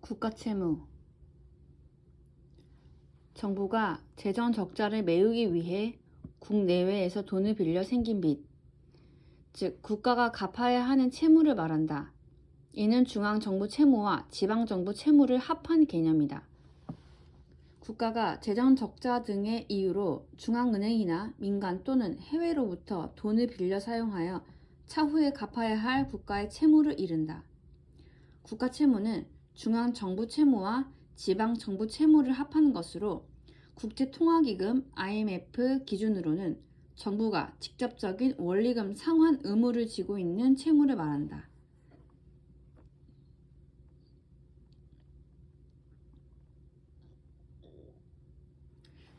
국가채무. 정부가 재정 적자를 메우기 위해 국내외에서 돈을 빌려 생긴 빚, 즉 국가가 갚아야 하는 채무를 말한다. 이는 중앙정부 채무와 지방정부 채무를 합한 개념이다. 국가가 재정 적자 등의 이유로 중앙은행이나 민간 또는 해외로부터 돈을 빌려 사용하여 차후에 갚아야 할 국가의 채무를 이른다. 국가채무는 중앙정부 채무와 지방정부 채무를 합한 것으로 국제통화기금 IMF 기준으로는 정부가 직접적인 원리금 상환 의무를 지고 있는 채무를 말한다.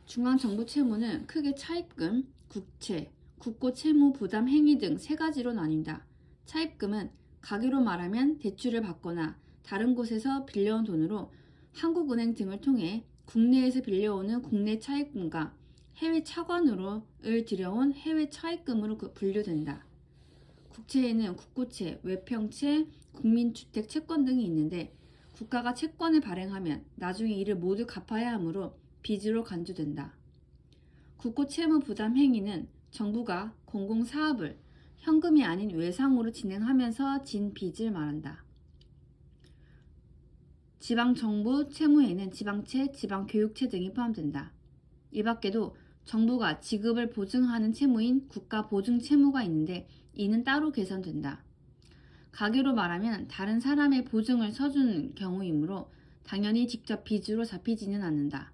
중앙정부 채무는 크게 차입금, 국채, 국고채무 부담 행위 등 세 가지로 나뉜다. 차입금은 가계로 말하면 대출을 받거나 다른 곳에서 빌려온 돈으로 한국은행 등을 통해 국내에서 빌려오는 국내 차입금과 해외 차관으로를 들여온 해외 차입금으로 분류된다. 국채에는 국고채, 외평채, 국민주택 채권 등이 있는데 국가가 채권을 발행하면 나중에 이를 모두 갚아야 하므로 빚으로 간주된다. 국고채무 부담 행위는 정부가 공공사업을 현금이 아닌 외상으로 진행하면서 진 빚을 말한다. 지방정부 채무에는 지방채, 지방교육채 등이 포함된다. 이 밖에도 정부가 지급을 보증하는 채무인 국가보증채무가 있는데 이는 따로 계산된다. 가계로 말하면 다른 사람의 보증을 서주는 경우이므로 당연히 직접 빚으로 잡히지는 않는다.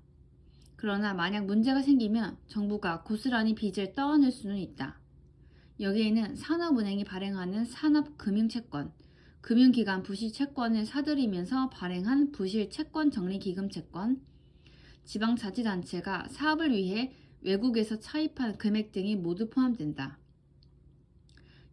그러나 만약 문제가 생기면 정부가 고스란히 빚을 떠안을 수는 있다. 여기에는 산업은행이 발행하는 산업금융채권, 금융기관 부실채권을 사들이면서 발행한 부실채권정리기금채권, 지방자치단체가 사업을 위해 외국에서 차입한 금액 등이 모두 포함된다.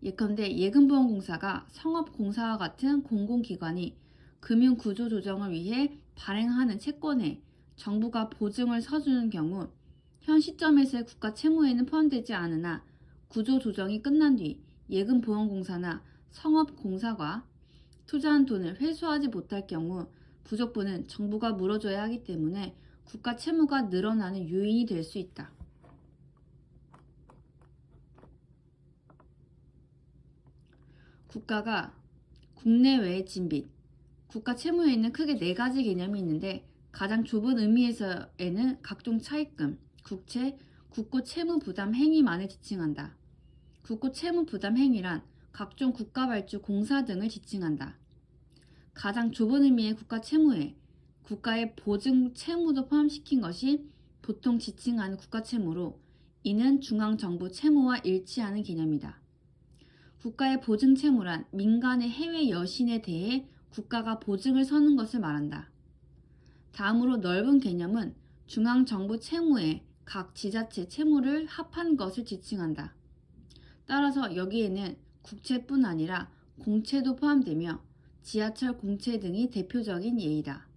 예컨대 예금보험공사가 성업공사와 같은 공공기관이 금융구조조정을 위해 발행하는 채권에 정부가 보증을 서주는 경우 현 시점에서의 국가채무에는 포함되지 않으나 구조조정이 끝난 뒤 예금보험공사나 성업공사가 투자한 돈을 회수하지 못할 경우 부족분은 정부가 물어줘야 하기 때문에 국가채무가 늘어나는 요인이 될 수 있다. 국가가 국내외에 진 빚. 국가채무에는 크게 네 가지 개념이 있는데 가장 좁은 의미에서에는 각종 차입금, 국채, 국고채무 부담 행위만을 지칭한다. 국고채무 부담 행위란 각종 국가발주 공사 등을 지칭한다. 가장 좁은 의미의 국가채무에 국가의 보증 채무도 포함시킨 것이 보통 지칭하는 국가채무로 이는 중앙정부 채무와 일치하는 개념이다. 국가의 보증 채무란 민간의 해외 여신에 대해 국가가 보증을 서는 것을 말한다. 다음으로 넓은 개념은 중앙정부 채무에 각 지자체 채무를 합한 것을 지칭한다. 따라서 여기에는 국채뿐 아니라 공채도 포함되며 지하철 공채 등이 대표적인 예이다.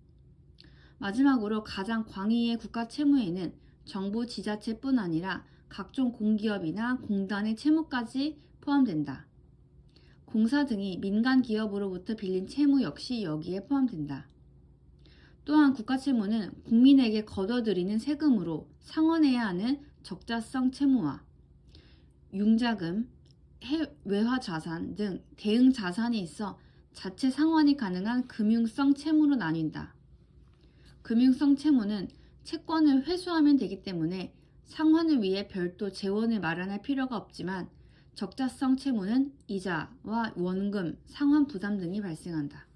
마지막으로 가장 광의의 국가채무에는 정부 지자체뿐 아니라 각종 공기업이나 공단의 채무까지 포함된다. 공사 등이 민간 기업으로부터 빌린 채무 역시 여기에 포함된다. 또한 국가채무는 국민에게 거둬들이는 세금으로 상환해야 하는 적자성 채무와 융자금, 외화자산 등 대응 자산이 있어 자체 상환이 가능한 금융성 채무로 나뉜다. 금융성 채무는 채권을 회수하면 되기 때문에 상환을 위해 별도 재원을 마련할 필요가 없지만 적자성 채무는 이자와 원금, 상환 부담 등이 발생한다.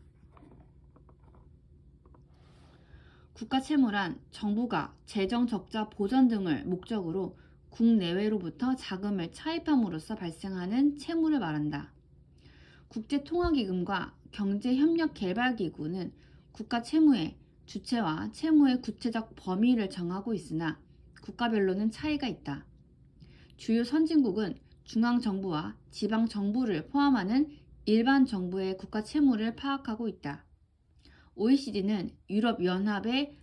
국가채무란 정부가 재정 적자 보전 등을 목적으로 국내외로부터 자금을 차입함으로써 발생하는 채무를 말한다. 국제통화기금과 경제협력개발기구는 국가채무의 주체와 채무의 구체적 범위를 정하고 있으나 국가별로는 차이가 있다. 주요 선진국은 중앙정부와 지방정부를 포함하는 일반 정부의 국가채무를 파악하고 있다. OECD는 유럽연합의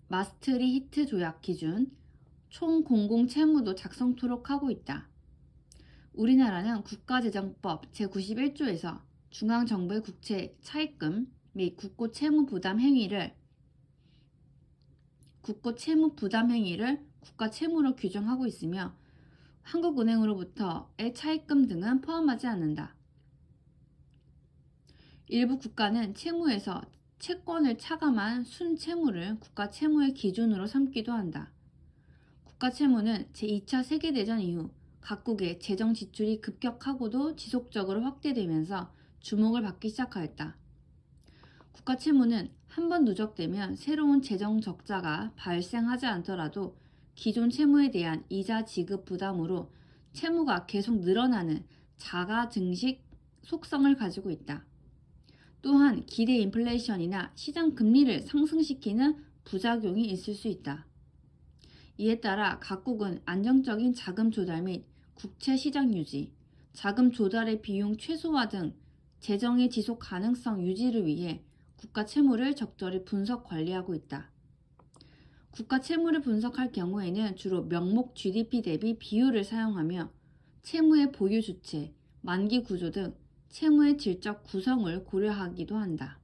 마스트리히트 조약 기준 총공공채무도 작성토록 하고 있다. 우리나라는 국가재정법 제91조에서 중앙정부의 국채 차입금, 및 국고 채무 부담 행위를 국가 채무로 규정하고 있으며 한국은행으로부터의 차입금 등은 포함하지 않는다. 일부 국가는 채무에서 채권을 차감한 순채무를 국가 채무의 기준으로 삼기도 한다. 국가 채무는 제2차 세계대전 이후 각국의 재정 지출이 급격하고도 지속적으로 확대되면서 주목을 받기 시작하였다. 국가 채무는 한번 누적되면 새로운 재정 적자가 발생하지 않더라도 기존 채무에 대한 이자 지급 부담으로 채무가 계속 늘어나는 자가 증식 속성을 가지고 있다. 또한 기대 인플레이션이나 시장 금리를 상승시키는 부작용이 있을 수 있다. 이에 따라 각국은 안정적인 자금 조달 및 국채 시장 유지, 자금 조달의 비용 최소화 등 재정의 지속 가능성 유지를 위해 국가 채무를 적절히 분석 관리하고 있다. 국가 채무를 분석할 경우에는 주로 명목 GDP 대비 비율을 사용하며 채무의 보유 주체, 만기 구조 등 채무의 질적 구성을 고려하기도 한다.